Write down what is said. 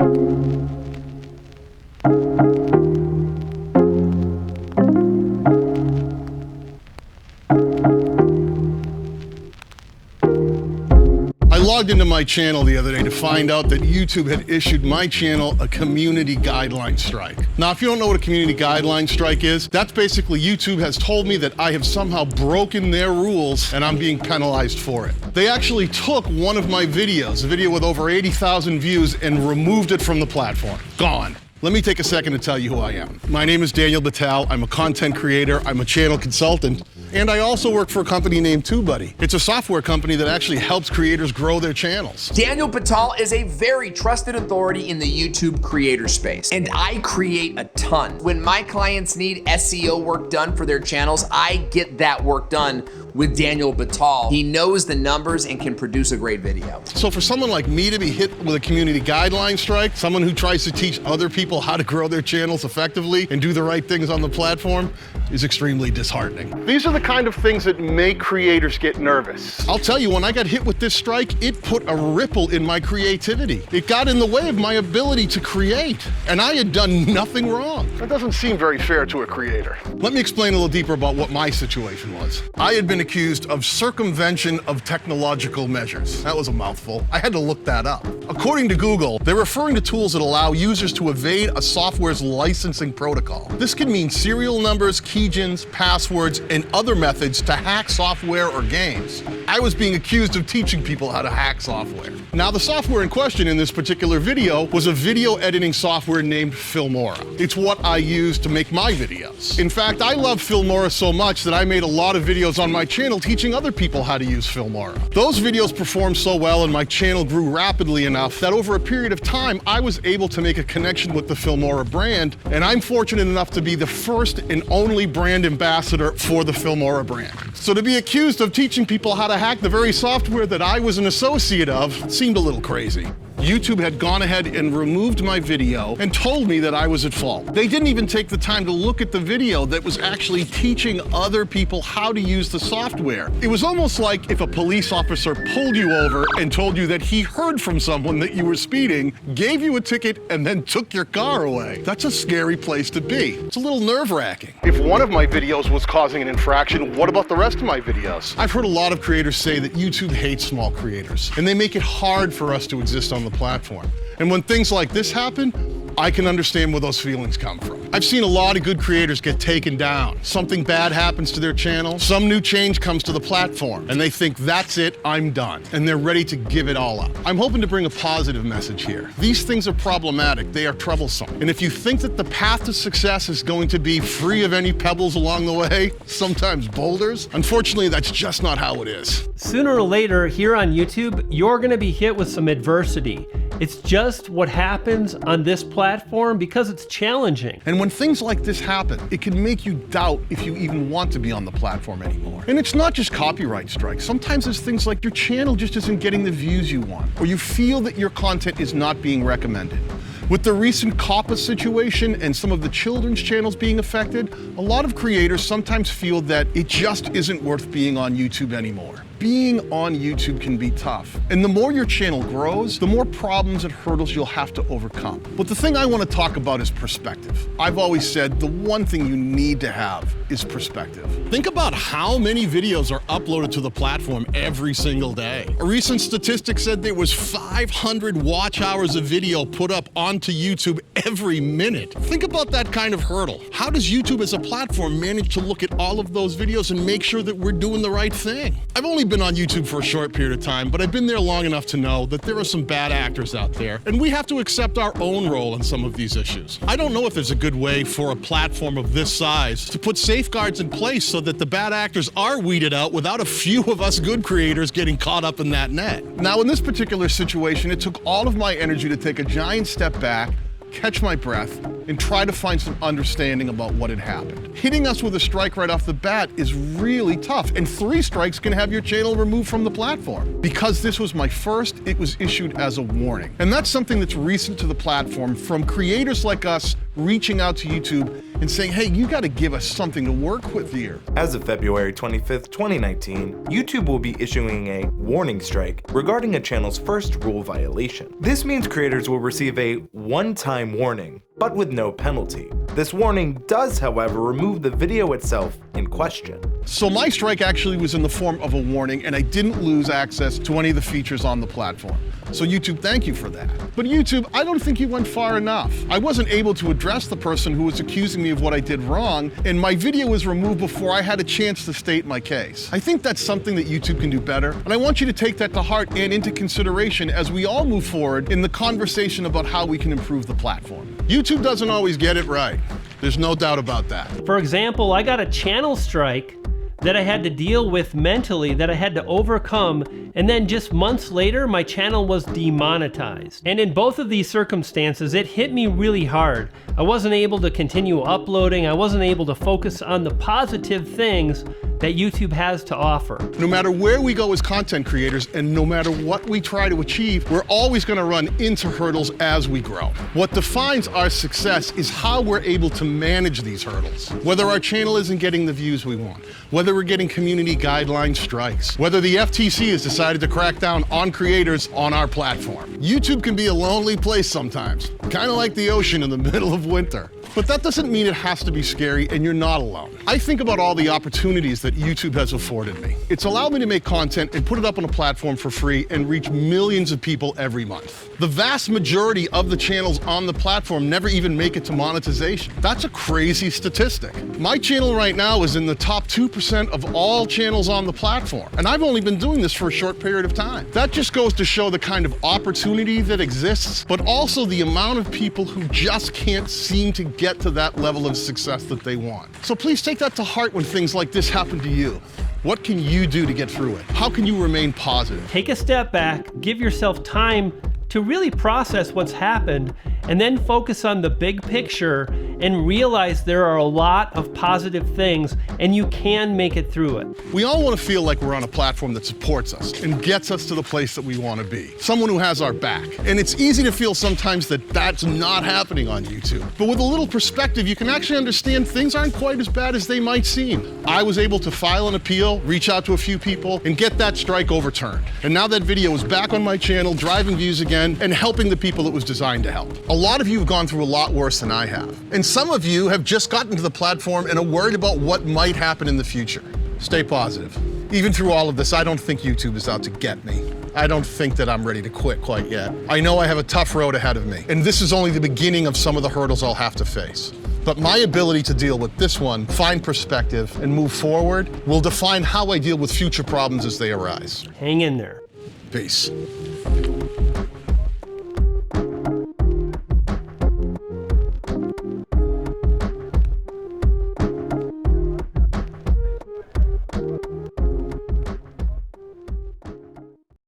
I logged into my channel the other day to find out that YouTube had issued my channel a community guideline strike. Now, if you don't know what a community guideline strike is, that's basically YouTube has told me that I have somehow broken their rules and I'm being penalized for it. They actually took one of my videos, a video with over 80,000 views, and removed it from the platform. Gone. Let me take a second to tell you who I am. My name is Daniel Batal. I'm a content creator. I'm a channel consultant. And I also work for a company named TubeBuddy. It's a software company that actually helps creators grow their channels. Daniel Batal is a very trusted authority in the YouTube creator space, and I create a ton. When my clients need SEO work done for their channels, I get that work done with Daniel Batal. He knows the numbers and can produce a great video. So for someone like me to be hit with a community guideline strike, someone who tries to teach other people how to grow their channels effectively and do the right things on the platform, is extremely disheartening. These are the kind of things that make creators get nervous. I'll tell you, when I got hit with this strike, it put a ripple in my creativity. It got in the way of my ability to create, and I had done nothing wrong. That doesn't seem very fair to a creator. Let me explain a little deeper about what my situation was. I had been accused of circumvention of technological measures. That was a mouthful. I had to look that up. According to Google, they're referring to tools that allow users to evade a software's licensing protocol. This can mean serial numbers, keygens, passwords, and other methods to hack software or games. I was being accused of teaching people how to hack software. Now, the software in question in this particular video was a video editing software named Filmora. It's what I use to make my videos. In fact, I love Filmora so much that I made a lot of videos on my channel teaching other people how to use Filmora. Those videos performed so well and my channel grew rapidly enough that over a period of time, I was able to make a connection with the Filmora brand, and I'm fortunate enough to be the first and only brand ambassador for the Filmora brand. So to be accused of teaching people how to hack the very software that I was an associate of seemed a little crazy. YouTube had gone ahead and removed my video and told me that I was at fault. They didn't even take the time to look at the video that was actually teaching other people how to use the software. It was almost like if a police officer pulled you over and told you that he heard from someone that you were speeding, gave you a ticket, and then took your car away. That's a scary place to be. It's a little nerve-wracking. If one of my videos was causing an infraction, what about the rest of my videos? I've heard a lot of creators say that YouTube hates small creators, and they make it hard for us to exist on the platform. And when things like this happen, I can understand where those feelings come from. I've seen a lot of good creators get taken down. Something bad happens to their channel, some new change comes to the platform, and they think, that's it, I'm done. And they're ready to give it all up. I'm hoping to bring a positive message here. These things are problematic, they are troublesome. And if you think that the path to success is going to be free of any pebbles along the way, sometimes boulders, unfortunately, that's just not how it is. Sooner or later, here on YouTube, you're gonna be hit with some adversity. It's just what happens on this platform because it's challenging. And when things like this happen, it can make you doubt if you even want to be on the platform anymore. And it's not just copyright strikes. Sometimes there's things like your channel just isn't getting the views you want, or you feel that your content is not being recommended. With the recent COPPA situation and some of the children's channels being affected, a lot of creators sometimes feel that it just isn't worth being on YouTube anymore. Being on YouTube can be tough. And the more your channel grows, the more problems and hurdles you'll have to overcome. But the thing I want to talk about is perspective. I've always said the one thing you need to have is perspective. Think about how many videos are uploaded to the platform every single day. A recent statistic said there was 500 watch hours of video put up onto YouTube every minute. Think about that kind of hurdle. How does YouTube as a platform manage to look at all of those videos and make sure that we're doing the right thing? I've only been on YouTube for a short period of time, but I've been there long enough to know that there are some bad actors out there, and we have to accept our own role in some of these issues. I don't know if there's a good way for a platform of this size to put safeguards in place so that the bad actors are weeded out without a few of us good creators getting caught up in that net. Now, in this particular situation, it took all of my energy to take a giant step back, catch my breath, and try to find some understanding about what had happened. Hitting us with a strike right off the bat is really tough, and 3 strikes can have your channel removed from the platform. Because this was my first, it was issued as a warning. And that's something that's recent to the platform, from creators like us reaching out to YouTube and saying, hey, you gotta give us something to work with here. As of February 25th, 2019, YouTube will be issuing a warning strike regarding a channel's first rule violation. This means creators will receive a one-time warning, but with no penalty. This warning does, however, remove the video itself in question. So my strike actually was in the form of a warning, and I didn't lose access to any of the features on the platform. So YouTube, thank you for that. But YouTube, I don't think you went far enough. I wasn't able to address the person who was accusing me of what I did wrong, and my video was removed before I had a chance to state my case. I think that's something that YouTube can do better, and I want you to take that to heart and into consideration as we all move forward in the conversation about how we can improve the platform. YouTube doesn't always get it right. There's no doubt about that. For example, I got a channel strike that I had to deal with mentally, that I had to overcome, and then just months later, my channel was demonetized. And in both of these circumstances, it hit me really hard. I wasn't able to continue uploading. I wasn't able to focus on the positive things that YouTube has to offer. No matter where we go as content creators, and no matter what we try to achieve, we're always going to run into hurdles as we grow. What defines our success is how we're able to manage these hurdles. Whether our channel isn't getting the views we want, whether we're getting community guideline strikes, whether the FTC has decided to crack down on creators on our platform. YouTube can be a lonely place sometimes, kind of like the ocean in the middle of winter. But that doesn't mean it has to be scary, and you're not alone. I think about all the opportunities that YouTube has afforded me. It's allowed me to make content and put it up on a platform for free and reach millions of people every month. The vast majority of the channels on the platform never even make it to monetization. That's a crazy statistic. My channel right now is in the top 2% of all channels on the platform, and I've only been doing this for a short period of time. That just goes to show the kind of opportunity that exists, but also the amount of people who just can't seem to get to that level of success that they want. So please take that to heart when things like this happen to you. What can you do to get through it? How can you remain positive? Take a step back, give yourself time to really process what's happened, and then focus on the big picture and realize there are a lot of positive things and you can make it through it. We all want to feel like we're on a platform that supports us and gets us to the place that we want to be. Someone who has our back. And it's easy to feel sometimes that that's not happening on YouTube. But with a little perspective, you can actually understand things aren't quite as bad as they might seem. I was able to file an appeal, reach out to a few people, and get that strike overturned. And now that video is back on my channel, driving views again, and helping the people it was designed to help. A lot of you have gone through a lot worse than I have. And some of you have just gotten to the platform and are worried about what might happen in the future. Stay positive. Even through all of this, I don't think YouTube is out to get me. I don't think that I'm ready to quit quite yet. I know I have a tough road ahead of me, and this is only the beginning of some of the hurdles I'll have to face. But my ability to deal with this one, find perspective, and move forward will define how I deal with future problems as they arise. Hang in there. Peace.